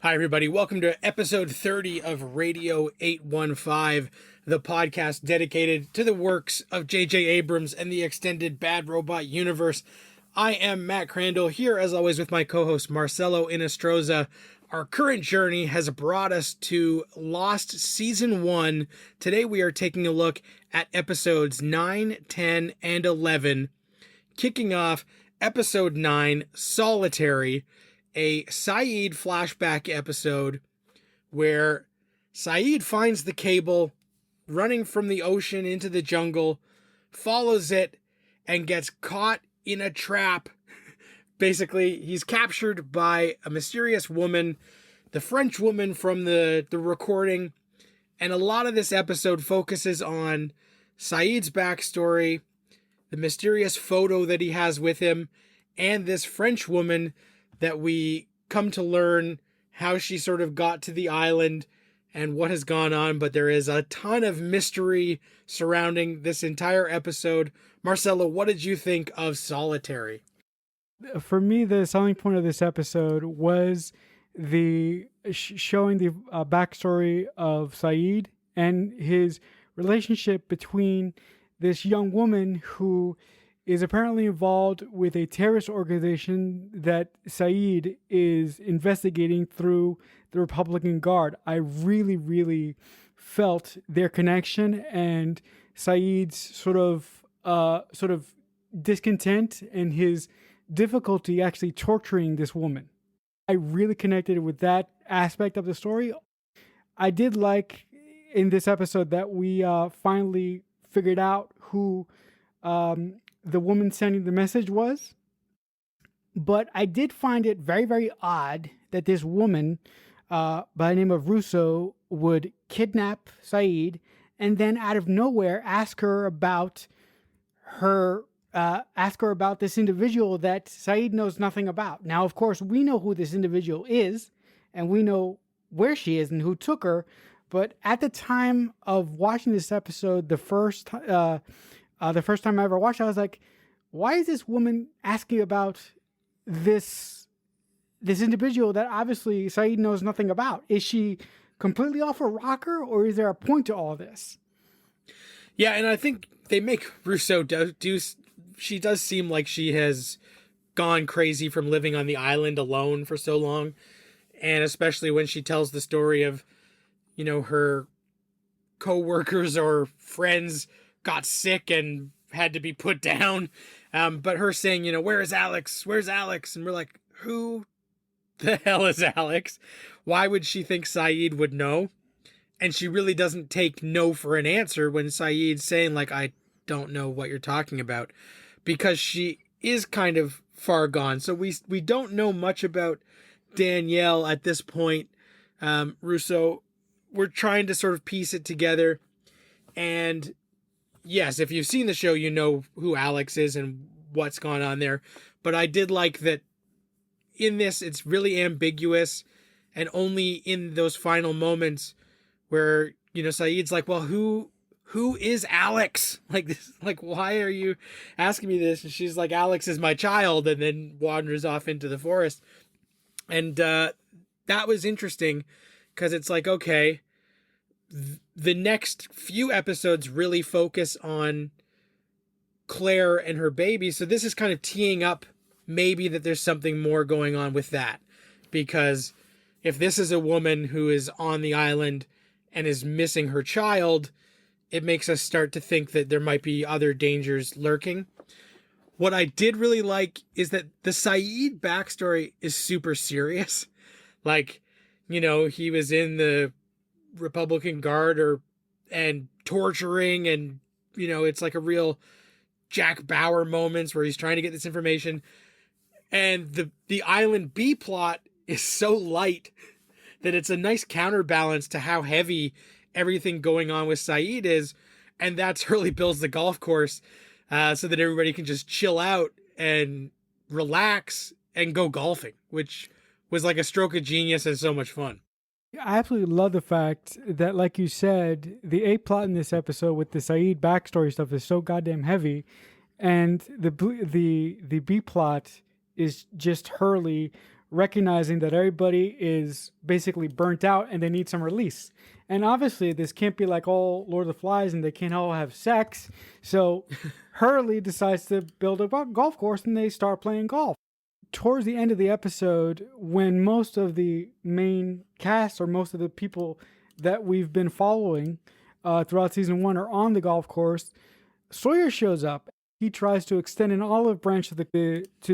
Hi, everybody. Welcome to episode 30 of Radio 815, the podcast dedicated to the works of J.J. Abrams and the extended Bad Robot universe. I am Matt Crandall, here as always with my co-host Marcelo Inestroza. Our current journey has brought us to Lost Season 1. Today we are taking a look at episodes 9, 10, and 11. Kicking off episode 9, Solitary, a Saeed flashback episode where Saeed finds the cable running from the ocean into the jungle, follows it, and gets caught in a trap. Basically, he's captured by a mysterious woman, the French woman from the recording, and a lot of this episode focuses on Saeed's backstory, the mysterious photo that he has with him, and this French woman that we come to learn how she sort of got to the island and what has gone on, but there is a ton of mystery surrounding this entire episode. Marcelo, what did you think of Solitary? For me, the selling point of this episode was the showing the backstory of Saeed and his relationship between this young woman who is apparently involved with a terrorist organization that Saeed is investigating through the Republican Guard. I really felt their connection and Saeed's sort of discontent and his difficulty actually torturing this woman. I really connected with that aspect of the story. I did like in this episode that we finally figured out who the woman sending the message was. But I did find it very odd that this woman by the name of Russo would kidnap Saeed and then out of nowhere ask her about this individual that Saeed knows nothing about. Now, of course, we know who this individual is and we know where she is and who took her. But at the time of watching this episode, the first time I ever watched it, I was like, why is this woman asking about this individual that obviously Saeed knows nothing about? Is she completely off a rocker, or is there a point to all this? Yeah, and I think they make Russo she does seem like she has gone crazy from living on the island alone for so long. And especially when she tells the story of, her co-workers or friends got sick and had to be put down. But her saying, where is Alex? Where's Alex? And we're like, who the hell is Alex? Why would she think Saeed would know? And she really doesn't take no for an answer when Saeed's saying, like, I don't know what you're talking about, because she is kind of far gone. So we don't know much about Danielle at this point. Russo, we're trying to sort of piece it together. And yes, if you've seen the show, you know who Alex is and what's gone on there. But I did like that in this, it's really ambiguous, and only in those final moments where, Saeed's like, well, who is Alex? Like this, like, why are you asking me this? And she's like, Alex is my child, and then wanders off into the forest. And that was interesting because it's like, okay, the next few episodes really focus on Claire and her baby. So this is kind of teeing up maybe that there's something more going on with that. Because if this is a woman who is on the island and is missing her child, it makes us start to think that there might be other dangers lurking. What I did really like is that the Saeed backstory is super serious. Like, he was in the Republican Guard and torturing, and, it's like a real Jack Bauer moments where he's trying to get this information. And the Island B plot is so light that it's a nice counterbalance to how heavy everything going on with Saeed is. And that's Hurley builds the golf course so that everybody can just chill out and relax and go golfing, which was like a stroke of genius and so much fun. I absolutely love the fact that, like you said, the A plot in this episode with the Saeed backstory stuff is so goddamn heavy, and the B plot is just Hurley recognizing that everybody is basically burnt out and they need some release. And obviously, this can't be like all Lord of the Flies and they can't all have sex. So Hurley decides to build a golf course and they start playing golf. Towards the end of the episode, when most of the main cast or most of the people that we've been following throughout season 1 are on the golf course, Sawyer shows up. He tries to extend an olive branch to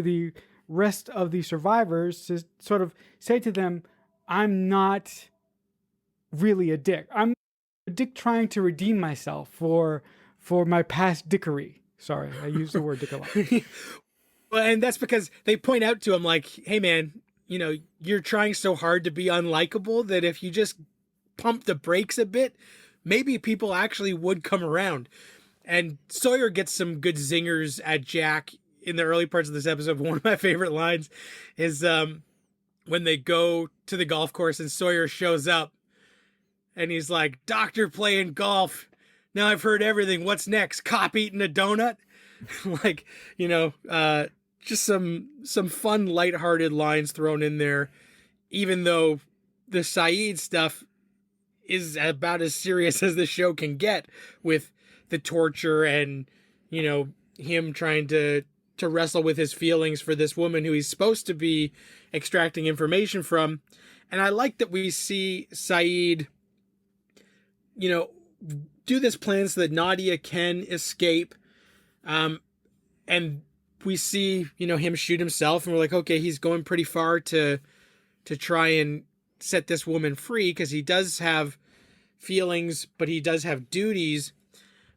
the rest of the survivors to sort of say to them, I'm not really a dick. I'm a dick trying to redeem myself for my past dickery. Sorry, I used the word dick a lot. Well, and that's because they point out to him like, hey man, you know, you're trying so hard to be unlikable that if you just pump the brakes a bit, maybe people actually would come around. And Sawyer gets some good zingers at Jack in the early parts of this episode. One of my favorite lines is when they go to the golf course and Sawyer shows up and he's like, doctor playing golf. Now I've heard everything. What's next? Cop eating a donut? Like, you know, just some fun, lighthearted lines thrown in there, even though the Saeed stuff is about as serious as the show can get with the torture and, you know, him trying to wrestle with his feelings for this woman who he's supposed to be extracting information from. And I like that we see Saeed, you know, do this plan so that Nadia can escape. And we see, you know, him shoot himself and we're like, okay, he's going pretty far to try and set this woman free because he does have feelings, but he does have duties.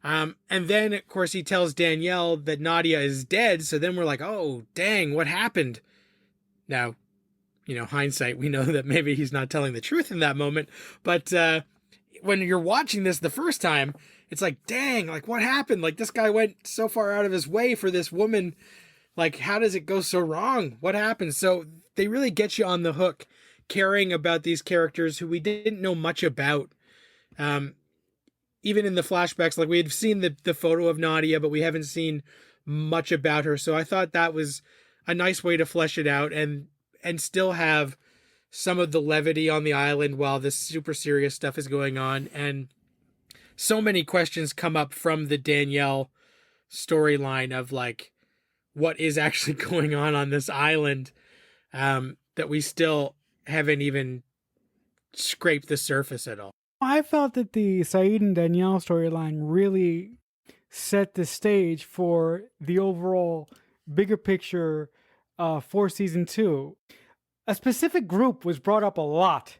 And then, of course, he tells Danielle that Nadia is dead. So then we're like, oh, dang, what happened? Now, you know, hindsight, we know that maybe he's not telling the truth in that moment. But when you're watching this the first time, it's like, dang, like what happened? Like this guy went so far out of his way for this woman. Like, how does it go so wrong? What happened? So they really get you on the hook caring about these characters who we didn't know much about. Even in the flashbacks, like we had seen the photo of Nadia, but we haven't seen much about her. So I thought that was a nice way to flesh it out and still have some of the levity on the island while this super serious stuff is going on. And so many questions come up from the Danielle storyline of like, what is actually going on this island that we still haven't even scraped the surface at all. I felt that the Saeed and Danielle storyline really set the stage for the overall bigger picture for season 2. A specific group was brought up a lot,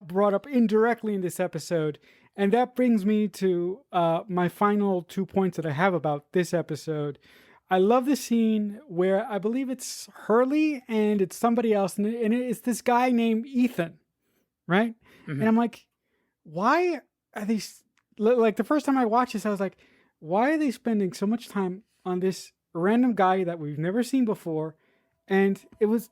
brought up indirectly in this episode, and that brings me to my final 2 points that I have about this episode. I love the scene where I believe it's Hurley and it's somebody else, and it's this guy named Ethan, right? Mm-hmm. And I'm like, why are they, like the first time I watched this, I was like, why are they spending so much time on this random guy that we've never seen before? And it was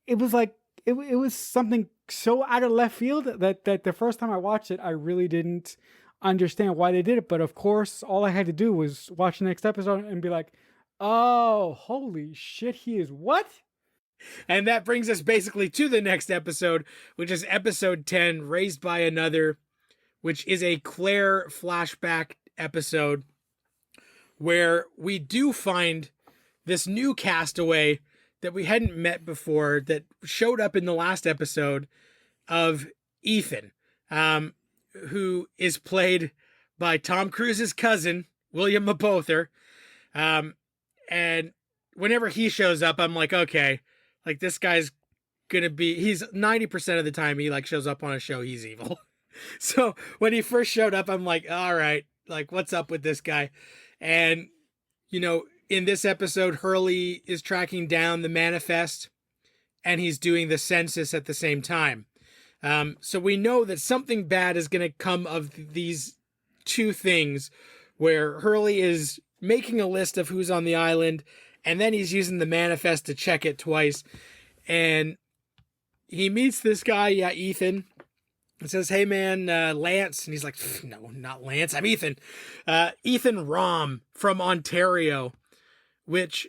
like, it was something so out of left field that the first time I watched it, I really didn't understand why they did it. But of course, all I had to do was watch the next episode and be like, oh, holy shit, he is what? And that brings us basically to the next episode, which is episode 10, Raised by Another, which is a Claire flashback episode where we do find this new castaway that we hadn't met before that showed up in the last episode of Ethan, who is played by Tom Cruise's cousin, William Mapother. And whenever he shows up, I'm like, okay, like this guy's gonna be, he's 90% of the time he like shows up on a show, he's evil. So when he first showed up, I'm like, all right, like what's up with this guy? And, you know, in this episode, Hurley is tracking down the manifest and he's doing the census at the same time. So we know that something bad is going to come of these two things where Hurley is making a list of who's on the island and then he's using the manifest to check it twice. And he meets this guy, Ethan, and says, hey man, Lance. And he's like, no, not Lance, I'm Ethan. Ethan Rom from Ontario, which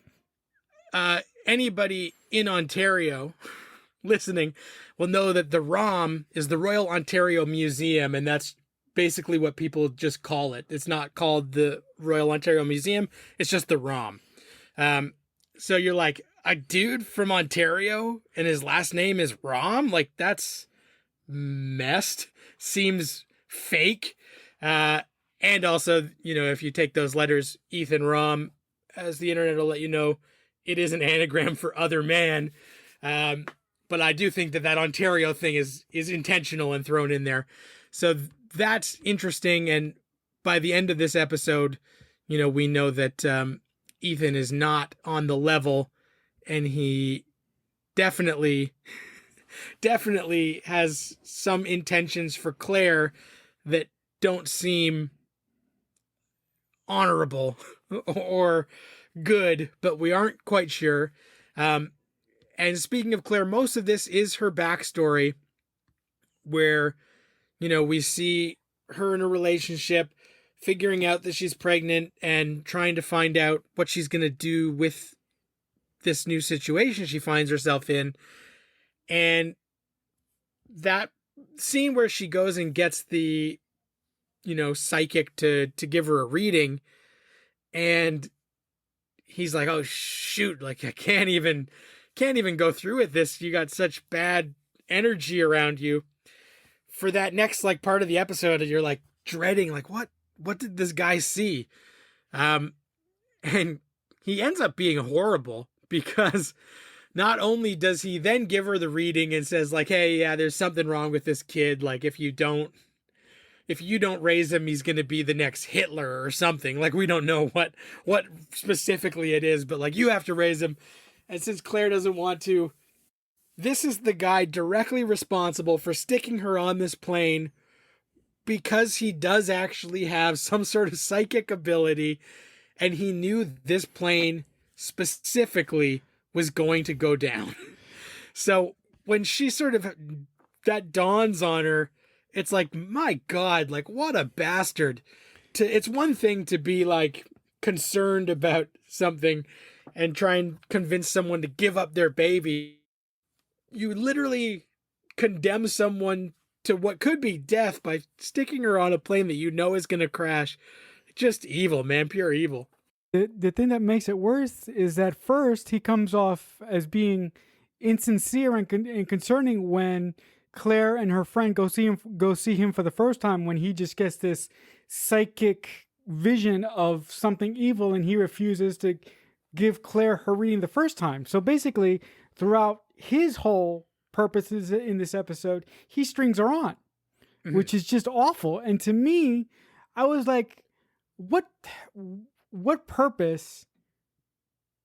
anybody in Ontario listening will know that the ROM is the Royal Ontario Museum, and that's basically what people just call it. It's not called the Royal Ontario Museum, it's just the ROM. So you're like, a dude from Ontario and his last name is Rom? Like, that's messed. Seems fake. And also, if you take those letters, Ethan Rom, as the internet will let you know, it is an anagram for other man. But I do think that Ontario thing is intentional and thrown in there. So that's interesting. And by the end of this episode, we know that Ethan is not on the level, and he definitely has some intentions for Claire that don't seem honorable or good, but we aren't quite sure. And speaking of Claire, most of this is her backstory, where, we see her in a relationship, figuring out that she's pregnant and trying to find out what she's going to do with this new situation she finds herself in. And that scene where she goes and gets the, psychic to give her a reading, and he's like, oh shoot, like I can't even go through with this. You got such bad energy around you. For that next part of the episode, you're like dreading, like what did this guy see? And he ends up being horrible, because not only does he then give her the reading and says like, hey, yeah, there's something wrong with this kid. Like if you don't raise him, he's going to be the next Hitler or something. Like we don't know what specifically it is, but like you have to raise him. And since Claire doesn't want to, this is the guy directly responsible for sticking her on this plane, because he does actually have some sort of psychic ability, and he knew this plane specifically was going to go down. So when she that dawns on her, it's like, my God, like what a bastard. It's one thing to be like concerned about something and try and convince someone to give up their baby. You literally condemn someone to what could be death by sticking her on a plane that is going to crash. Just evil, man, pure evil. The thing that makes it worse is that first he comes off as being insincere and concerning when Claire and her friend go see him for the first time, when he just gets this psychic vision of something evil and he refuses to give Claire her reading the first time. So basically, throughout his whole purposes in this episode, he strings her on, which is just awful. And to me, I was like, what purpose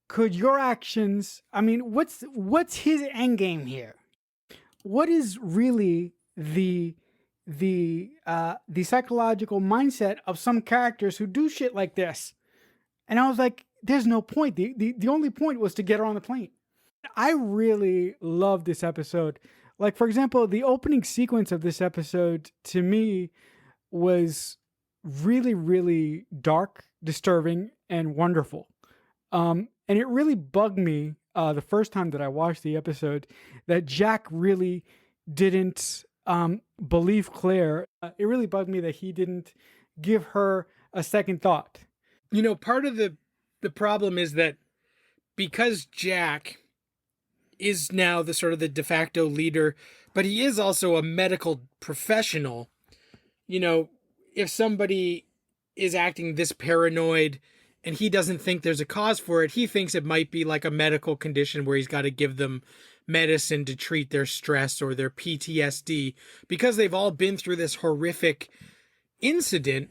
could your actions, I mean, what's his end game here? What is really the psychological mindset of some characters who do shit like this? And I was like, there's no point. The only point was to get her on the plane. I really love this episode. Like, for example, the opening sequence of this episode to me was really, really dark, disturbing, and wonderful. And it really bugged me the first time that I watched the episode that Jack really didn't believe Claire. It really bugged me that he didn't give her a second thought. Part of the problem is that because Jack is now the sort of the de facto leader, but he is also a medical professional. If somebody is acting this paranoid and he doesn't think there's a cause for it, he thinks it might be like a medical condition where he's got to give them medicine to treat their stress or their PTSD, because they've all been through this horrific incident,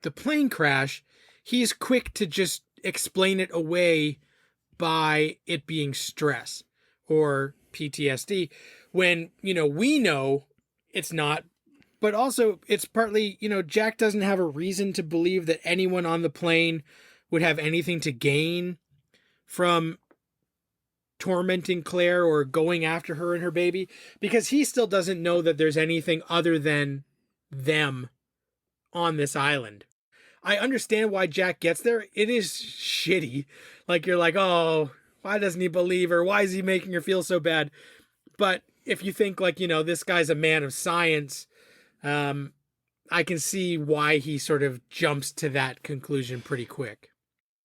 the plane crash. He's quick to just explain it away by it being stress or PTSD, when, we know it's not. But also it's partly, Jack doesn't have a reason to believe that anyone on the plane would have anything to gain from tormenting Claire or going after her and her baby, because he still doesn't know that there's anything other than them on this island. I understand why Jack gets there. It is shitty. Like, you're like, oh, why doesn't he believe her? Why is he making her feel so bad? But if you think like, this guy's a man of science, I can see why he sort of jumps to that conclusion pretty quick.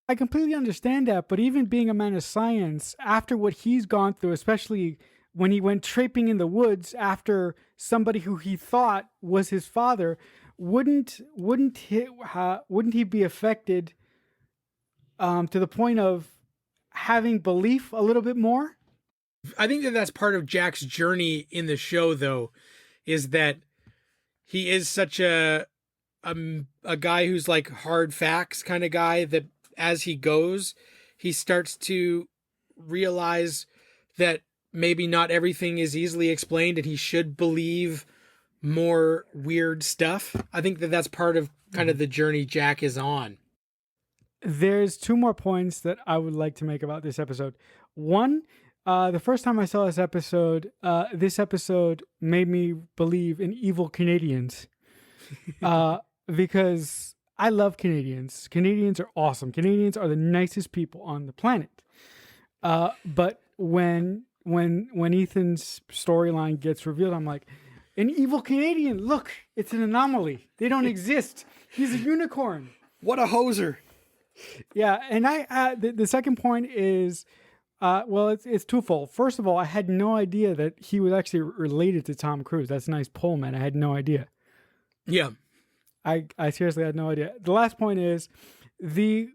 I completely understand that, but even being a man of science, after what he's gone through, especially when he went traipsing in the woods after somebody who he thought was his father, wouldn't he be affected to the point of having belief a little bit more? I think that that's part of Jack's journey in the show, though, is that he is such a guy who's like hard facts kind of guy that as he goes, he starts to realize that maybe not everything is easily explained and he should believe more weird stuff. I think that that's part of kind of the journey Jack is on. There's two more points that I would like to make about this episode. One, the first time I saw this episode made me believe in evil Canadians. Because I love Canadians. Canadians are awesome. Canadians are the nicest people on the planet. But when Ethan's storyline gets revealed, I'm like, an evil Canadian. Look, it's an anomaly. They don't exist. He's a unicorn. What a hoser. Yeah, and the second point is, it's twofold. First of all, I had no idea that he was actually related to Tom Cruise. That's a nice pull, man. I had no idea. Yeah. I seriously had no idea. The last point is the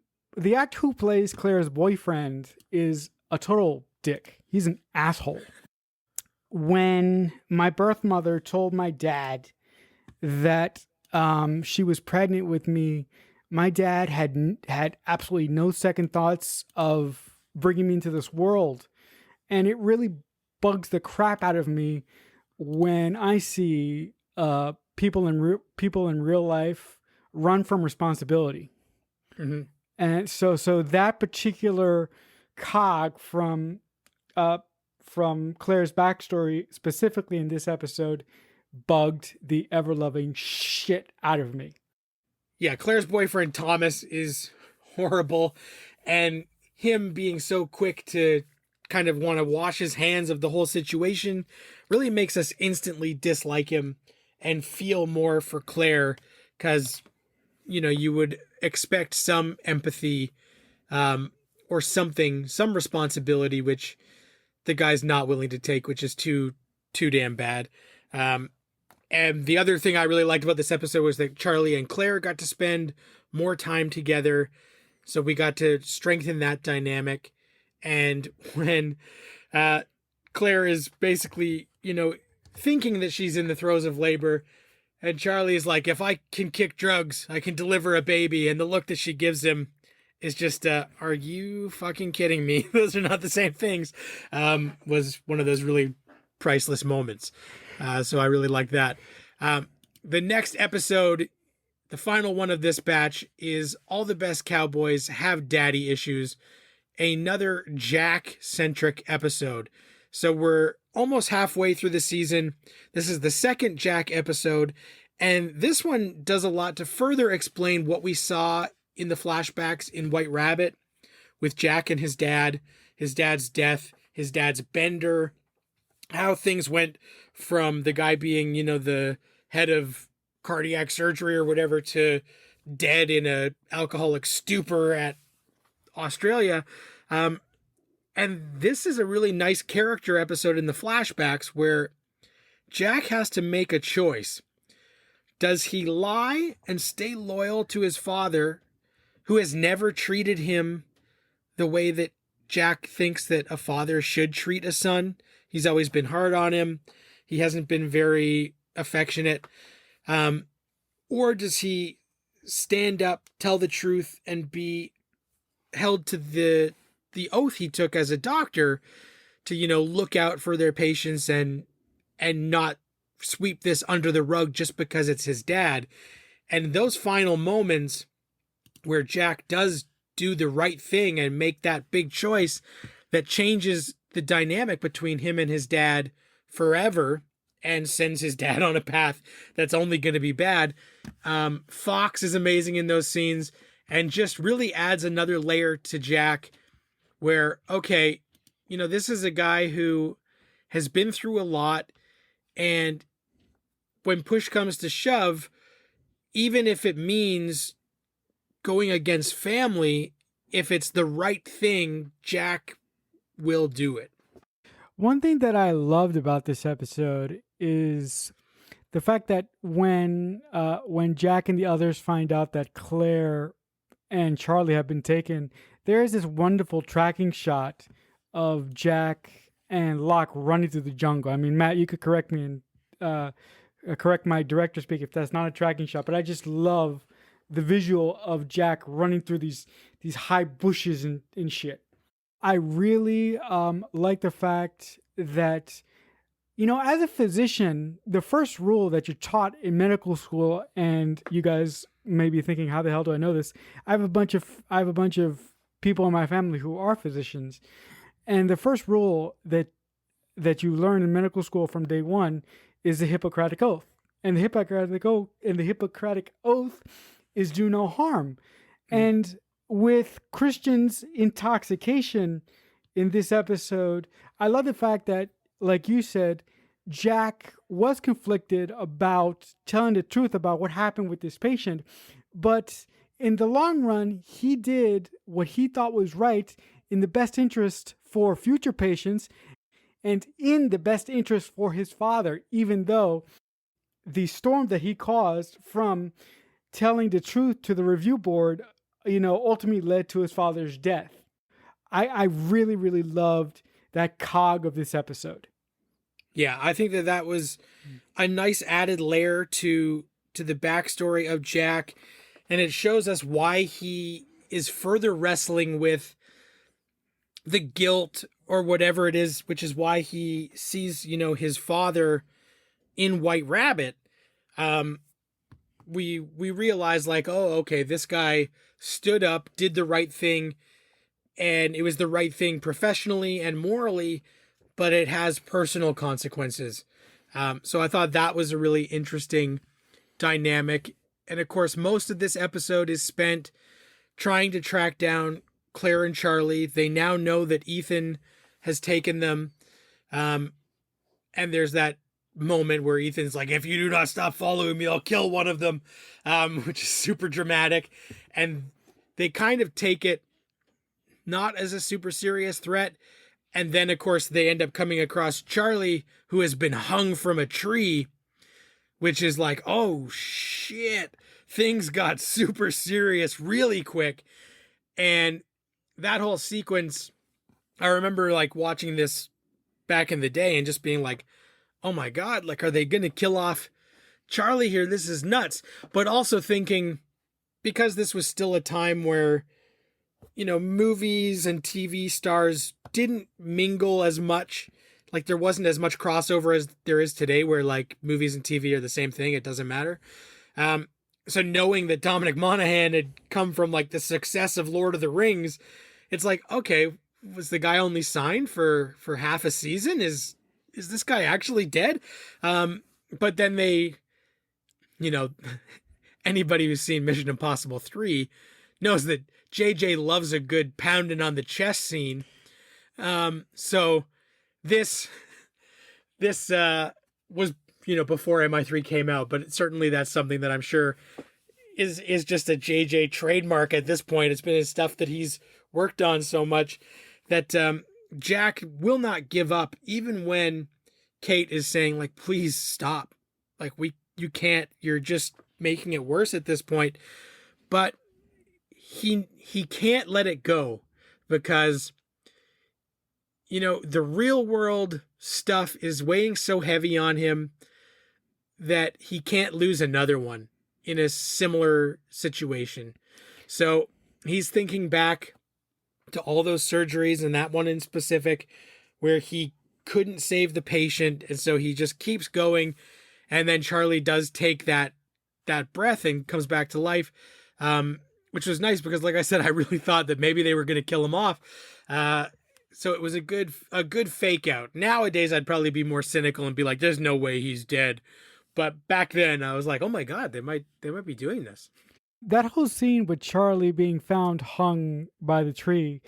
actor who plays Claire's boyfriend is a total dick. He's an asshole. When my birth mother told my dad that she was pregnant with me, my dad had absolutely no second thoughts of bringing me into this world. And it really bugs the crap out of me when I see people in real life run from responsibility. Mm-hmm. And so that particular cog from Claire's backstory, specifically in this episode, bugged the ever-loving shit out of me. Yeah, Claire's boyfriend Thomas is horrible, and him being so quick to kind of want to wash his hands of the whole situation really makes us instantly dislike him and feel more for Claire, because you would expect some empathy or some responsibility, which the guy's not willing to take, which is too damn bad. And the other thing I really liked about this episode was that Charlie and Claire got to spend more time together, so we got to strengthen that dynamic. And when Claire is basically thinking that she's in the throes of labor, and Charlie is like, if I can kick drugs, I can deliver a baby. And the look that she gives him is just, are you fucking kidding me? Those are not the same things. Was one of those really priceless moments. So I really like that. The next episode, the final one of this batch, is All the Best Cowboys Have Daddy Issues, another Jack-centric episode. So we're almost halfway through the season. This is the second Jack episode, and this one does a lot to further explain what we saw in the flashbacks in White Rabbit with Jack and his dad's death, his dad's bender, how things went from the guy being, the head of cardiac surgery or whatever to dead in a alcoholic stupor at Australia. And this is a really nice character episode in the flashbacks where Jack has to make a choice. Does he lie and stay loyal to his father, who has never treated him the way that Jack thinks that a father should treat a son? He's always been hard on him. He hasn't been very affectionate. Or does he stand up, tell the truth, and be held to the oath he took as a doctor to, look out for their patients and not sweep this under the rug just because it's his dad? And those final moments where Jack does do the right thing and make that big choice that changes the dynamic between him and his dad forever and sends his dad on a path that's only going to be bad. Fox is amazing in those scenes and just really adds another layer to Jack where, okay, this is a guy who has been through a lot, and when push comes to shove, even if it means going against family, if it's the right thing, Jack will do it. One thing that I loved about this episode is the fact that when Jack and the others find out that Claire and Charlie have been taken, there is this wonderful tracking shot of Jack and Locke running through the jungle. I mean, Matt, you could correct me and correct my director speak if that's not a tracking shot, but I just love the visual of Jack running through these high bushes and shit. I really like the fact that, you know, as a physician, the first rule that you're taught in medical school, and you guys may be thinking, how the hell do I know this? I have a bunch of people in my family who are physicians, and the first rule that you learn in medical school from day one is the Hippocratic Oath, and the Hippocratic Oath is do no harm, and with Christian's intoxication in this episode, I love the fact that, like you said, Jack was conflicted about telling the truth about what happened with this patient, but in the long run, he did what he thought was right in the best interest for future patients and in the best interest for his father, even though the storm that he caused from telling the truth to the review board, you know, ultimately led to his father's death. I really, really loved that cog of this episode. Yeah, I think that was a nice added layer to the backstory of Jack, and it shows us why he is further wrestling with the guilt or whatever it is, which is why he sees, you know, his father in White Rabbit. We realize, like, oh, okay, this guy stood up, did the right thing, and it was the right thing professionally and morally, but it has personal consequences. So I thought that was a really interesting dynamic. And of course, most of this episode is spent trying to track down Claire and Charlie. They now know that Ethan has taken them. And there's that moment where Ethan's like, if you do not stop following me, I'll kill one of them, which is super dramatic. And they kind of take it not as a super serious threat. And then, of course, they end up coming across Charlie, who has been hung from a tree, which is like, oh, shit. Things got super serious really quick. And that whole sequence, I remember, like, watching this back in the day and just being like, oh, my God, like, are they going to kill off Charlie here? This is nuts. But also thinking, because this was still a time where, you know, movies and TV stars didn't mingle as much. Like, there wasn't as much crossover as there is today, where, like, movies and TV are the same thing. It doesn't matter. So knowing that Dominic Monaghan had come from, like, the success of Lord of the Rings, it's like, okay, was the guy only signed for half a season? Is this guy actually dead? But then they, you know, anybody who's seen Mission Impossible 3 knows that JJ loves a good pounding on the chest scene. So this was, you know, before MI3 came out, but certainly that's something that I'm sure is just a JJ trademark at this point. It's been his stuff that he's worked on so much that Jack will not give up, even when Kate is saying, like, please stop. Like, you can't, you're just making it worse at this point. But he can't let it go because, you know, the real world stuff is weighing so heavy on him that he can't lose another one in a similar situation. So he's thinking back to all those surgeries, and that one in specific where he couldn't save the patient, and so he just keeps going. And then Charlie does take that breath and comes back to life, which was nice because, like I said, I really thought that maybe they were going to kill him off. So it was a good fake out. Nowadays, I'd probably be more cynical and be like, "There's no way he's dead." But back then, I was like, "Oh my God, they might be doing this." That whole scene with Charlie being found hung by the tree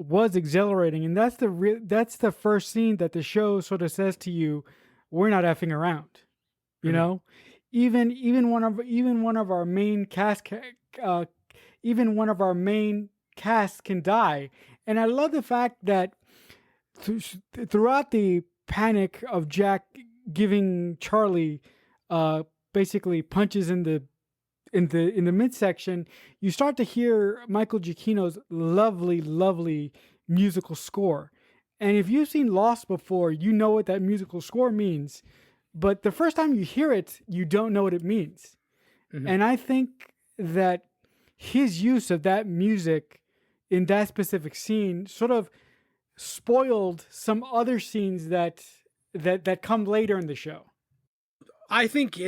was exhilarating, and that's the first scene that the show sort of says to you, we're not effing around. You Mhm. know, even one of our main even one of our main casts can die. And I love the fact that throughout the panic of Jack giving Charlie basically punches in the midsection, you start to hear Michael Giacchino's lovely musical score. And if you've seen Lost before, you know what that musical score means. But the first time you hear it, you don't know what it means. Mhm. And I think that his use of that music in that specific scene sort of spoiled some other scenes that come later in the show. I think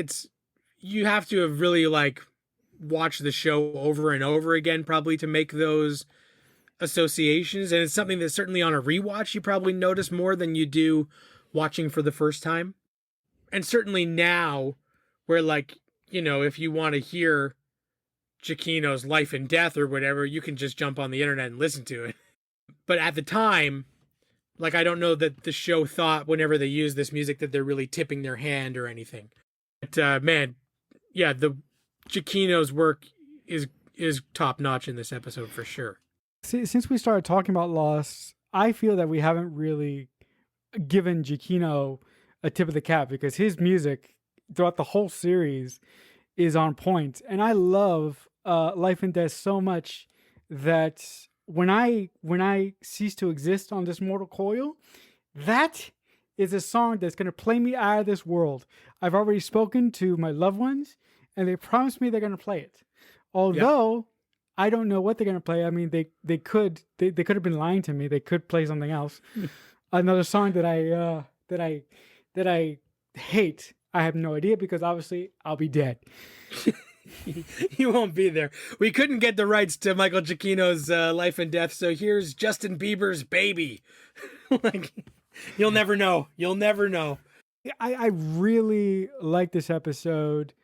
you have to have really like watched the show over and over again probably to make those associations, and it's something that certainly on a rewatch you probably notice more than you do watching for the first time. And certainly now, where like, if you want to hear Chiquino's life and death or whatever, you can just jump on the internet and listen to it. But at the time, like, I don't know that the show thought whenever they use this music that they're really tipping their hand or anything. But man, yeah, the Chiquino's work is top notch in this episode for sure. Since we started talking about Lost, I feel that we haven't really given Giacchino a tip of the cap, because his music throughout the whole series is on point. And I love Life and Death so much that when I cease to exist on this mortal coil, that is a song that's going to play me out of this world. I've already spoken to my loved ones, and they promised me they're going to play it. Yep. Although I don't know what they're going to play. I mean, they could have been lying to me. They could play something else. Another song that I hate. I have no idea, because obviously I'll be dead. You won't be there. We couldn't get the rights to Michael Giacchino's Life and Death, so here's Justin Bieber's Baby. Like, you'll never know. You'll never know. I really like this episode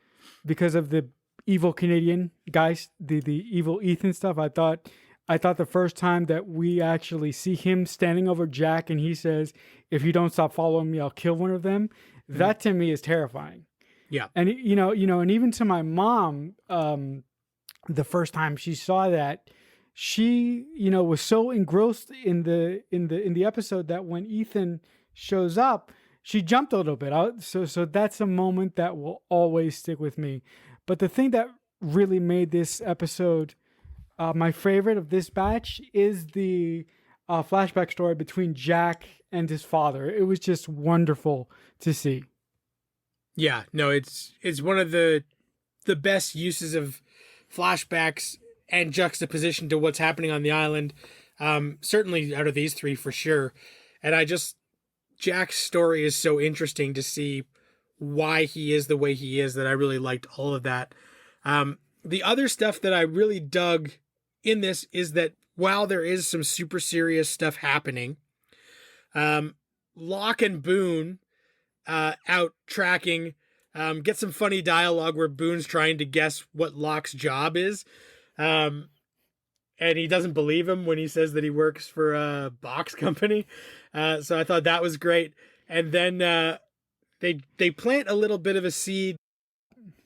because of the evil Canadian guys, the evil Ethan stuff. I thought the first time that we actually see him standing over Jack and he says, "If you don't stop following me, I'll kill one of them." That to me is terrifying. Yeah. And and even to my mom, the first time she saw that, she was so engrossed in the episode that when Ethan shows up, she jumped a little bit out. So that's a moment that will always stick with me. But the thing that really made this episode my favorite of this batch is the flashback story between Jack and his father. It was just wonderful to see. Yeah, no, it's one of the best uses of flashbacks and juxtaposition to what's happening on the island. Certainly out of these three for sure. And Jack's story is so interesting to see why he is the way he is, that I really liked all of that. The other stuff that I really dug in this is that while there is some super serious stuff happening, Locke and Boone out tracking, get some funny dialogue where Boone's trying to guess what Locke's job is. And he doesn't believe him when he says that he works for a box company. So I thought that was great. And then they plant a little bit of a seed.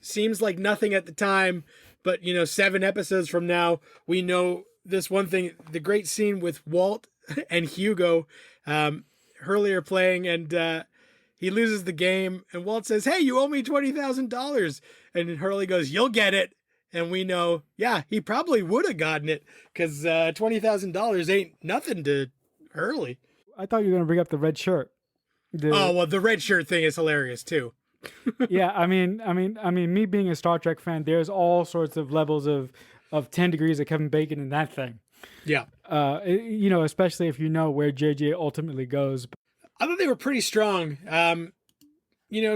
Seems like nothing at the time, but 7 episodes from now, we know this one thing. The great scene with Walt and Hugo, Hurley are playing, and he loses the game, and Walt says, "Hey, you owe me $20,000." And Hurley goes, "You'll get it." And we know, yeah, he probably would have gotten it, because $20,000 ain't nothing to Hurley. I thought you were going to bring up the red shirt. Oh, well, the red shirt thing is hilarious too. Yeah, I mean, me being a Star Trek fan, there's all sorts of levels of 10 degrees of Kevin Bacon in that thing. Yeah. Especially if you know where JJ ultimately goes. I thought they were pretty strong.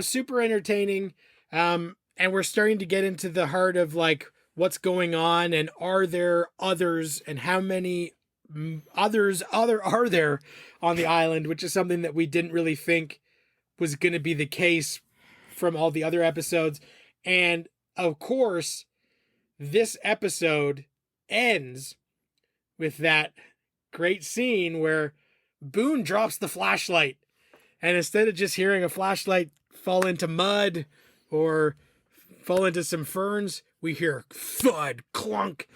Super entertaining. And we're starting to get into the heart of like what's going on, and are there others, and how many others are there on the island, which is something that we didn't really think was going to be the case from all the other episodes. And of course, this episode ends with that great scene where Boone drops the flashlight, and instead of just hearing a flashlight fall into mud or fall into some ferns, we hear thud, clunk,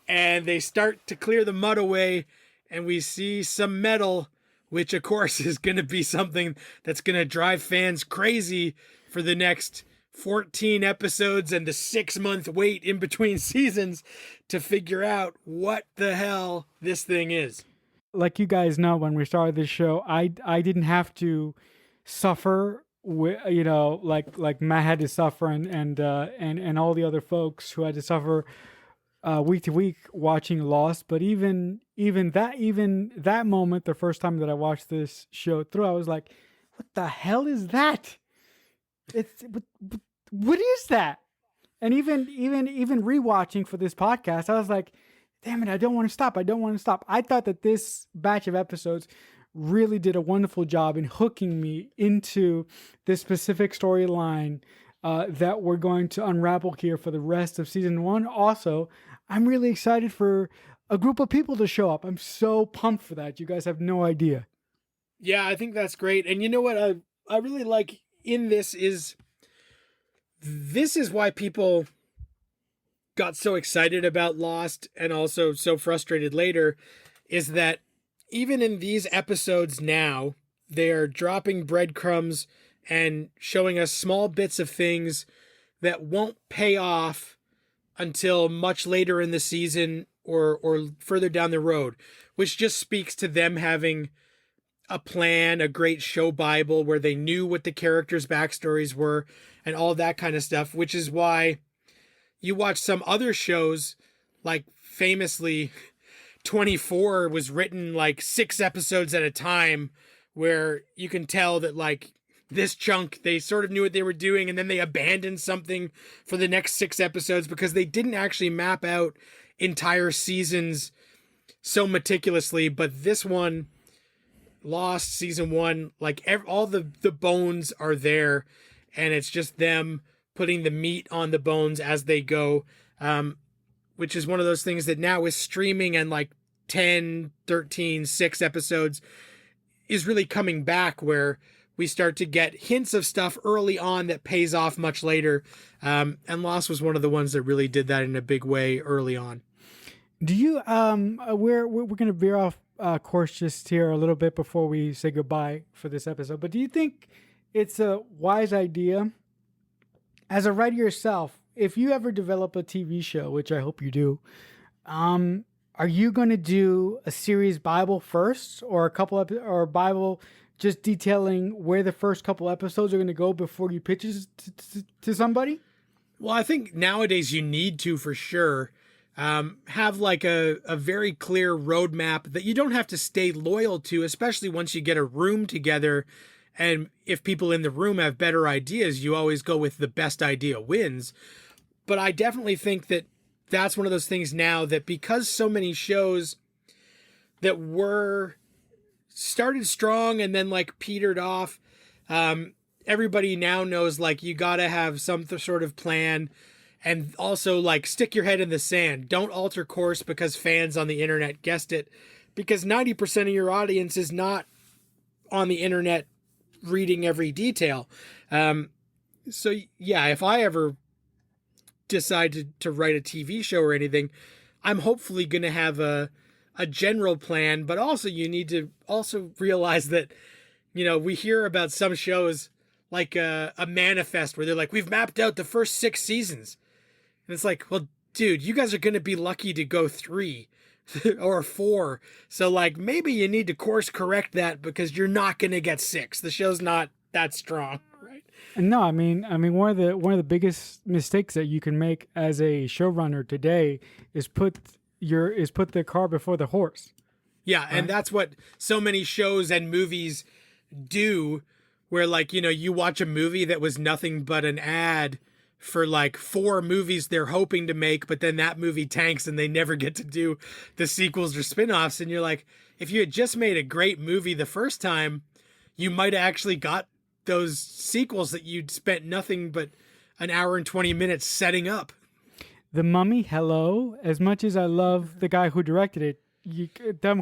and they start to clear the mud away, and we see some metal, which of course is going to be something that's going to drive fans crazy for the next 14 episodes and the 6-month wait in between seasons to figure out what the hell this thing is. Like you guys know, when we started this show, I didn't have to suffer with, like Matt had to suffer, and all the other folks who had to suffer week to week watching Lost. But even that moment, the first time that I watched this show through, I was like, what the hell is that? It's what is that? And even rewatching for this podcast, I was like, damn it, I don't want to stop. I thought that this batch of episodes really did a wonderful job in hooking me into this specific storyline that we're going to unravel here for the rest of season 1. Also, I'm really excited for a group of people to show up. I'm so pumped for that. You guys have no idea. Yeah, I think that's great. And you know what I really like in this is why people got so excited about Lost and also so frustrated later, is that even in these episodes now, they're dropping breadcrumbs and showing us small bits of things that won't pay off until much later in the season or further down the road, which just speaks to them having a plan, a great show Bible where they knew what the characters' backstories were and all that kind of stuff, which is why you watch some other shows, like famously 24 was written like 6 episodes at a time, where you can tell that like this chunk, they sort of knew what they were doing, and then they abandoned something for the next 6 episodes because they didn't actually map out entire seasons so meticulously. But this one, Lost season 1, like all the bones are there, and it's just them putting the meat on the bones as they go, which is one of those things that now with streaming and like 10, 13, 6 episodes is really coming back, where we start to get hints of stuff early on that pays off much later. And Lost was one of the ones that really did that in a big way early on. Do you, we're going to veer off course just here a little bit before we say goodbye for this episode, but do you think it's a wise idea as a writer yourself, if you ever develop a TV show, which I hope you do, are you going to do a series Bible first, or or Bible just detailing where the first couple episodes are going to go before you pitch it to somebody? Well, I think nowadays you need to, for sure, have like a very clear roadmap that you don't have to stay loyal to, especially once you get a room together. And if people in the room have better ideas, you always go with the best idea wins. But I definitely think that that's one of those things now that, because so many shows that were started strong and then like petered off, everybody now knows like you got to have some sort of plan, and also like stick your head in the sand. Don't alter course because fans on the internet guessed it, because 90% of your audience is not on the internet reading every detail. So yeah, if I ever decide to write a TV show or anything, I'm hopefully going to have a general plan, but also you need to also realize that, we hear about some shows like a Manifest where they're like, we've mapped out the first 6 seasons. And it's like, well, dude, you guys are going to be lucky to go 3 or 4. So like maybe you need to course correct that, because you're not going to get 6. The show's not that strong, right? No, I mean one of the biggest mistakes that you can make as a showrunner today is put the car before the horse. Yeah, right? And that's what so many shows and movies do, where like, you watch a movie that was nothing but an ad for like 4 movies they're hoping to make, but then that movie tanks and they never get to do the sequels or spin-offs. And you're like, if you had just made a great movie the first time, you might have actually got those sequels that you'd spent nothing but an hour and 20 minutes setting up. The Mummy, hello. As much as I love the guy who directed it,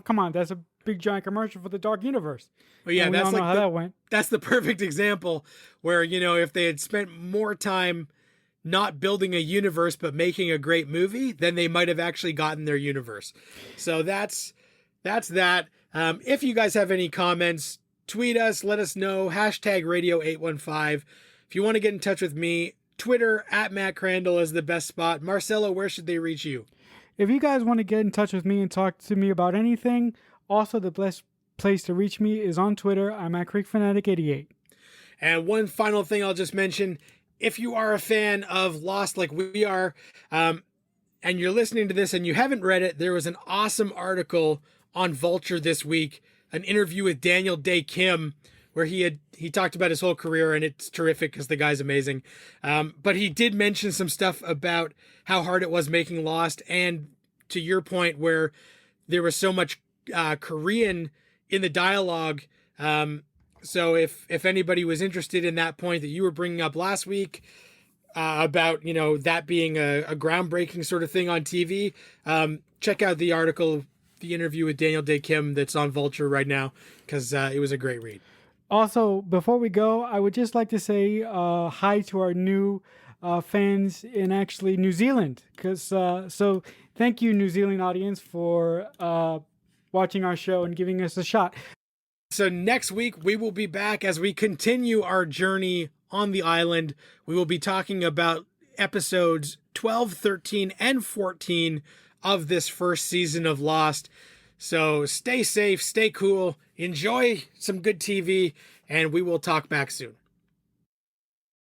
Come on, that's a big giant commercial for the Dark Universe. Well, yeah, And we all that's know like how that went. that's the perfect example where, if they had spent more time not building a universe but making a great movie, then they might have actually gotten their universe. So that's that. If you guys have any comments, tweet us, let us know. Hashtag Radio815. If you want to get in touch with me, Twitter at Matt Crandall is the best spot. Marcelo, where should they reach you? If you guys want to get in touch with me and talk to me about anything, also the best place to reach me is on Twitter. I'm at CreekFanatic88. And one final thing I'll just mention, if you are a fan of Lost like we are, and you're listening to this and you haven't read it, there was an awesome article on Vulture this week, an interview with Daniel Day Kim, where he talked about his whole career, and it's terrific because the guy's amazing. But he did mention some stuff about how hard it was making Lost, and to your point where there was so much Korean in the dialogue. So if anybody was interested in that point that you were bringing up last week, about that being a groundbreaking sort of thing on TV, check out the article, the interview with Daniel Day Kim that's on Vulture right now, because it was a great read. Also, before we go, I would just like to say hi to our new fans in actually New Zealand. So thank you, New Zealand audience, for watching our show and giving us a shot. So next week, we will be back as we continue our journey on the island. We will be talking about episodes 12, 13, and 14 of this first season of Lost. So stay safe, stay cool, enjoy some good TV, and we will talk back soon.